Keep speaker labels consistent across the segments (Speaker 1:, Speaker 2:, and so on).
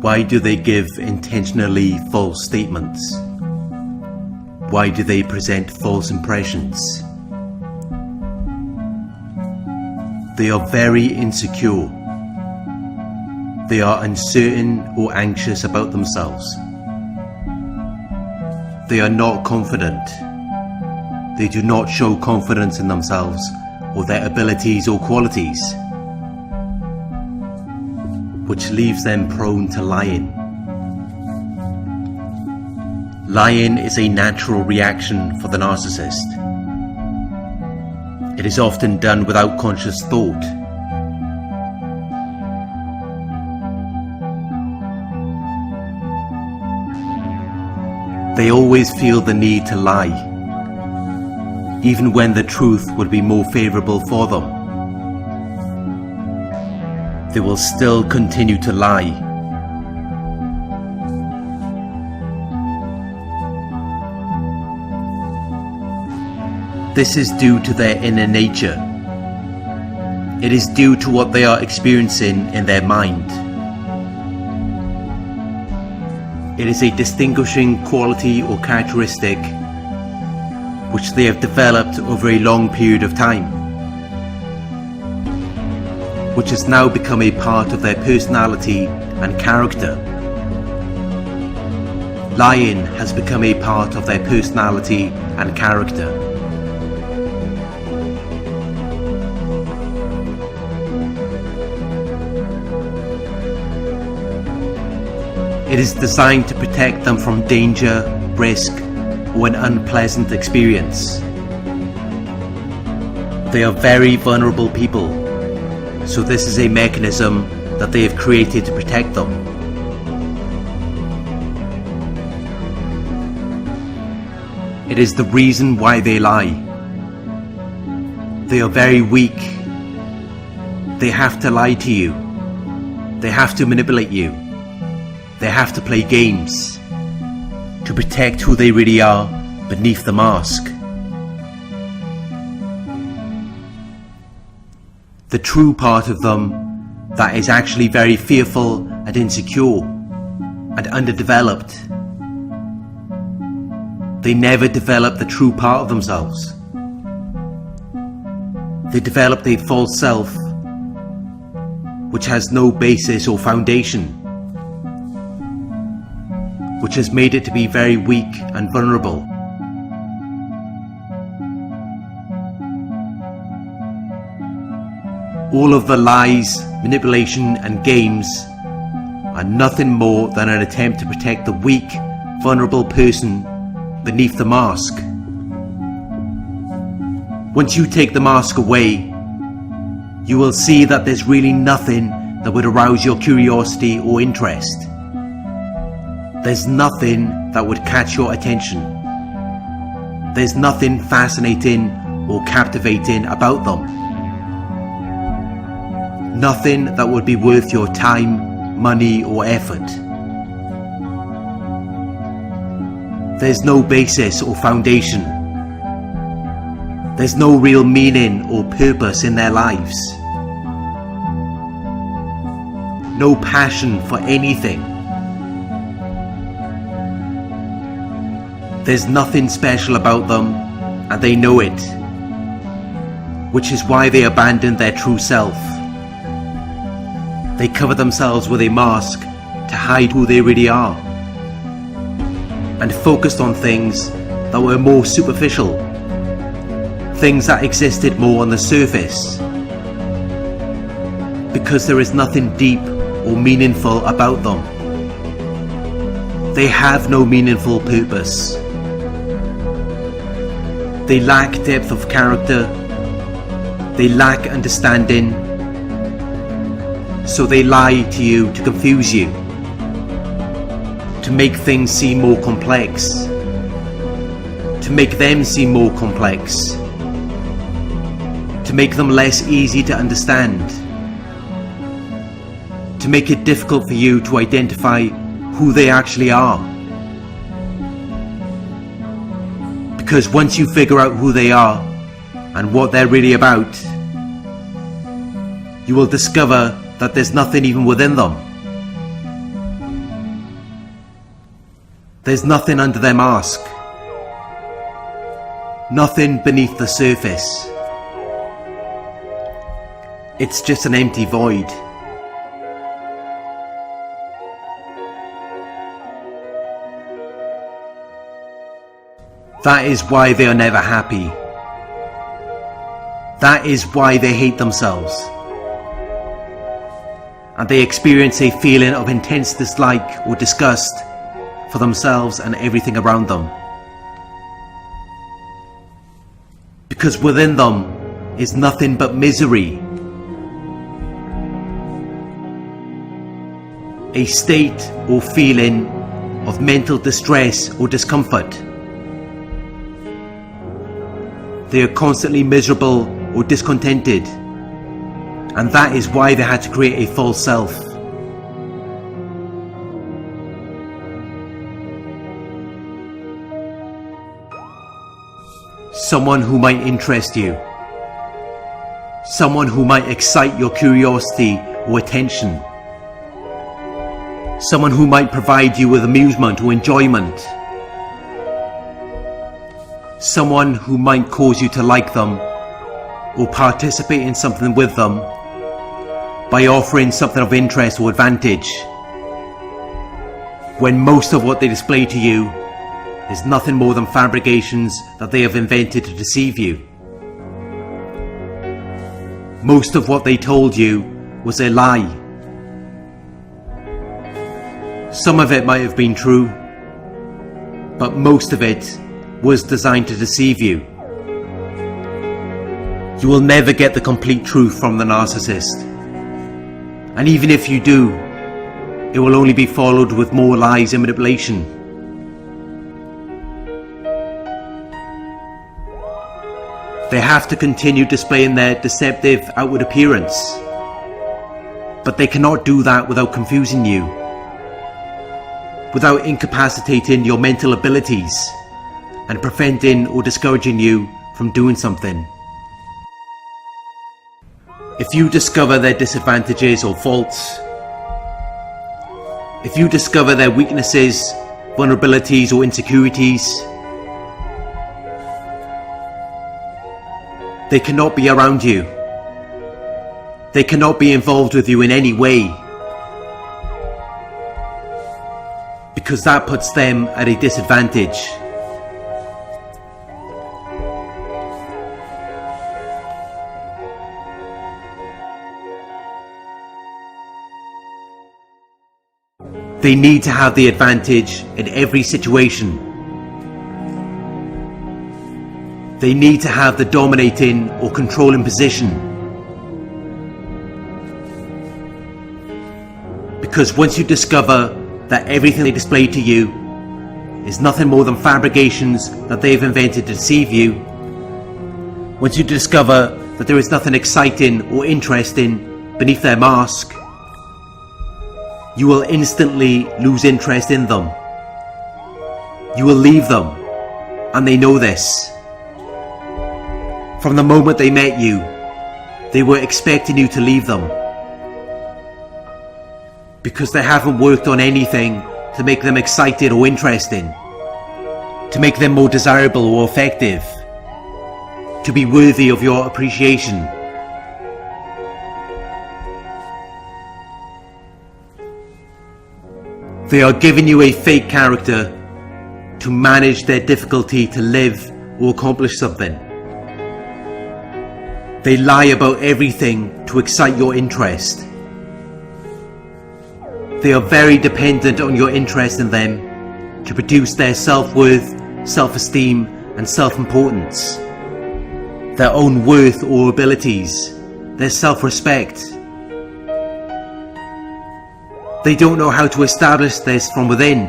Speaker 1: Why do they give intentionally false statements? Why do they present false impressions? They are very insecure. They are uncertain or anxious about themselves. They are not confident. They do not show confidence in themselves or their abilities or qualities, which leaves them prone to lying. Lying is a natural reaction for the narcissist. It is often done without conscious thought. They always feel the need to lie, even when the truth would be more favorable for them. They will still continue to lie. This is due to their inner nature. It is due to what they are experiencing in their mind. It is a distinguishing quality or characteristic which they have developed over a long period of time, which has now become a part of their personality and character. Lying has become a part of their personality and character. It is designed to protect them from danger, risk, or an unpleasant experience. They are very vulnerable people, so this is a mechanism that they have created to protect them. It is the reason why they lie. They are very weak. They have to lie to you. They have to manipulate you. They have to play games to protect who they really are beneath the mask. The true part of them that is actually very fearful and insecure and underdeveloped. They never develop the true part of themselves. They developed a false self which has no basis or foundation, which has made it to be very weak and vulnerable. All of the lies, manipulation and games are nothing more than an attempt to protect the weak, vulnerable person beneath the mask. Once you take the mask away, you will see that there's really nothing that would arouse your curiosity or interest. There's nothing that would catch your attention. There's nothing fascinating or captivating about them. Nothing that would be worth your time, money or effort. There's no basis or foundation. There's no real meaning or purpose in their lives. No passion for anything. There's nothing special about them, and they know it, which is why they abandon their true self. They cover themselves with a mask to hide who they really are, and focused on things that were more superficial, things that existed more on the surface, because there is nothing deep or meaningful about them. They have no meaningful purpose. They lack depth of character. They lack understanding. So they lie to you to confuse you, to make things seem more complex, to make them seem more complex, to make them less easy to understand, to make it difficult for you to identify who they actually are. Because once you figure out who they are and what they're really about, you will discover that there's nothing even within them. There's nothing under their mask. Nothing beneath the surface. It's just an empty void. That is why they are never happy. That is why they hate themselves. And they experience a feeling of intense dislike or disgust for themselves and everything around them. Because within them is nothing but misery. A state or feeling of mental distress or discomfort. They are constantly miserable or discontented, and that is why they had to create a false self. Someone who might interest you. Someone who might excite your curiosity or attention. Someone who might provide you with amusement or enjoyment. Someone who might cause you to like them or participate in something with them by offering something of interest or advantage, when most of what they display to you is nothing more than fabrications that they have invented to deceive you. Most of what they told you was a lie. Some of it might have been true, but most of it was designed to deceive you. You will never get the complete truth from the narcissist. And even if you do, it will only be followed with more lies and manipulation. They have to continue displaying their deceptive outward appearance, but they cannot do that without confusing you, without incapacitating your mental abilities and preventing or discouraging you from doing something. If you discover their disadvantages or faults, if you discover their weaknesses, vulnerabilities or insecurities, they cannot be around you. They cannot be involved with you in any way, because that puts them at a disadvantage. They need to have the advantage in every situation. They need to have the dominating or controlling position. Because once you discover that everything they display to you is nothing more than fabrications that they've invented to deceive you, once you discover that there is nothing exciting or interesting beneath their mask, you will instantly lose interest in them. You will leave them, and they know this. From the moment they met you, they were expecting you to leave them, because they haven't worked on anything to make them excited or interesting, to make them more desirable or effective, to be worthy of your appreciation. They are giving you a fake character to manage their difficulty to live or accomplish something. They lie about everything to excite your interest. They are very dependent on your interest in them to produce their self-worth, self-esteem and self-importance, their own worth or abilities, their self-respect. They don't know how to establish this from within.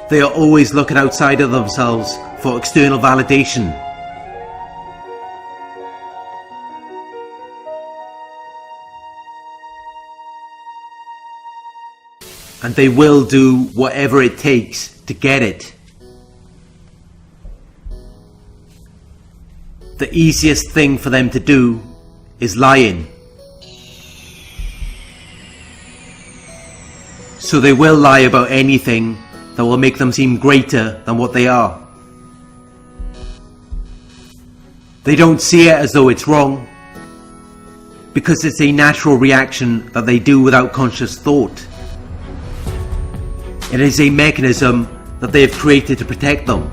Speaker 1: They are always looking outside of themselves for external validation. And they will do whatever it takes to get it. The easiest thing for them to do is lying. So they will lie about anything that will make them seem greater than what they are. They don't see it as though it's wrong, because it's a natural reaction that they do without conscious thought. It is a mechanism that they have created to protect them.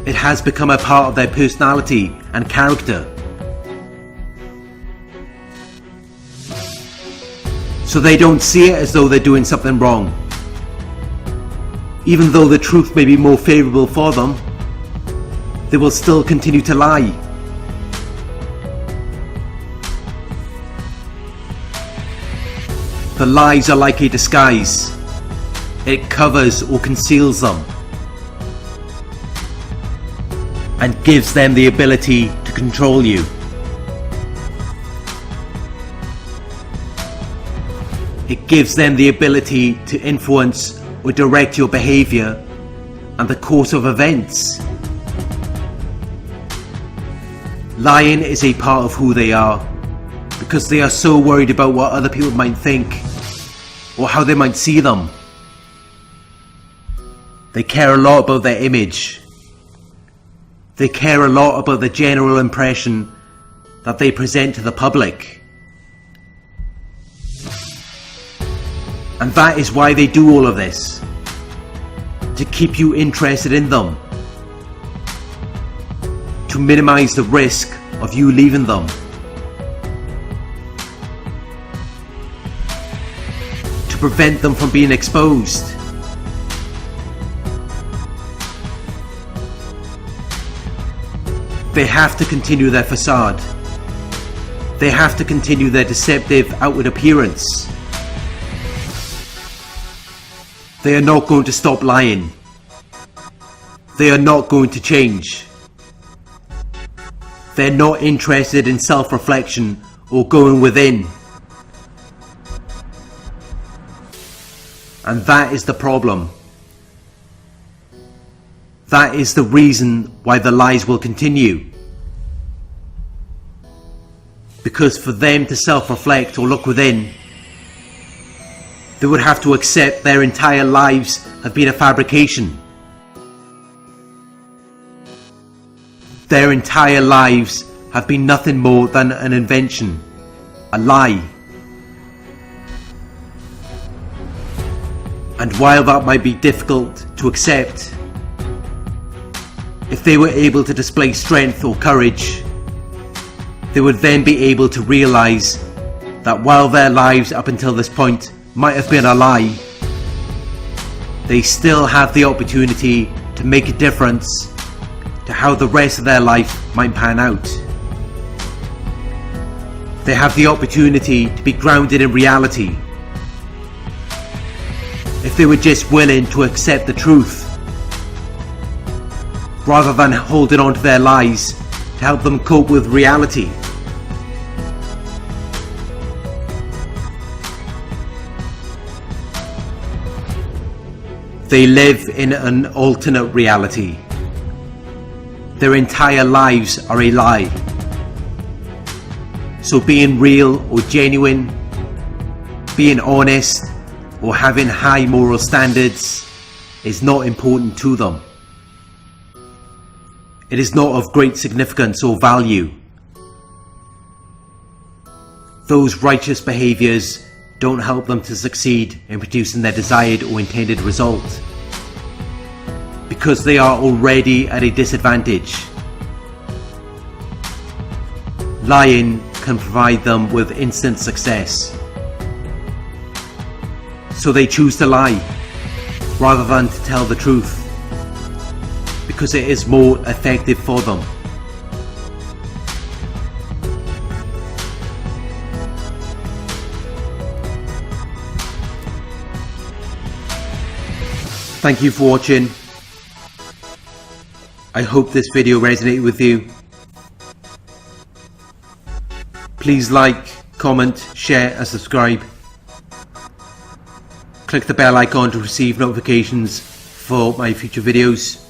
Speaker 1: It has become a part of their personality and character. So they don't see it as though they're doing something wrong. Even though the truth may be more favourable for them, they will still continue to lie. The lies are like a disguise. It covers or conceals them and gives them the ability to control you. It gives them the ability to influence or direct your behaviour and the course of events. Lying is a part of who they are, because they are so worried about what other people might think or how they might see them. They care a lot about their image. They care a lot about the general impression that they present to the public. And that is why they do all of this, to keep you interested in them, to minimize the risk of you leaving them, to prevent them from being exposed. They have to continue their facade. They have to continue their deceptive outward appearance. They are not going to stop lying. They are not going to change. They're not interested in self-reflection or going within. And that is the problem. That is the reason why the lies will continue. Because for them to self-reflect or look within, they would have to accept their entire lives have been a fabrication. Their entire lives have been nothing more than an invention, a lie. And while that might be difficult to accept, if they were able to display strength or courage, they would then be able to realize that while their lives up until this point might have been a lie, they still have the opportunity to make a difference to how the rest of their life might pan out. They have the opportunity to be grounded in reality. If they were just willing to accept the truth, rather than holding on to their lies to help them cope with reality. They live in an alternate reality. Their entire lives are a lie. So being real or genuine, being honest, or having high moral standards is not important to them. It is not of great significance or value. Those righteous behaviours don't help them to succeed in producing their desired or intended result, because they are already at a disadvantage. Lying can provide them with instant success. So they choose to lie rather than to tell the truth, because it is more effective for them. Thank you for watching. I hope this video resonated with you. Please like, comment, share and subscribe. Click the bell icon to receive notifications for my future videos.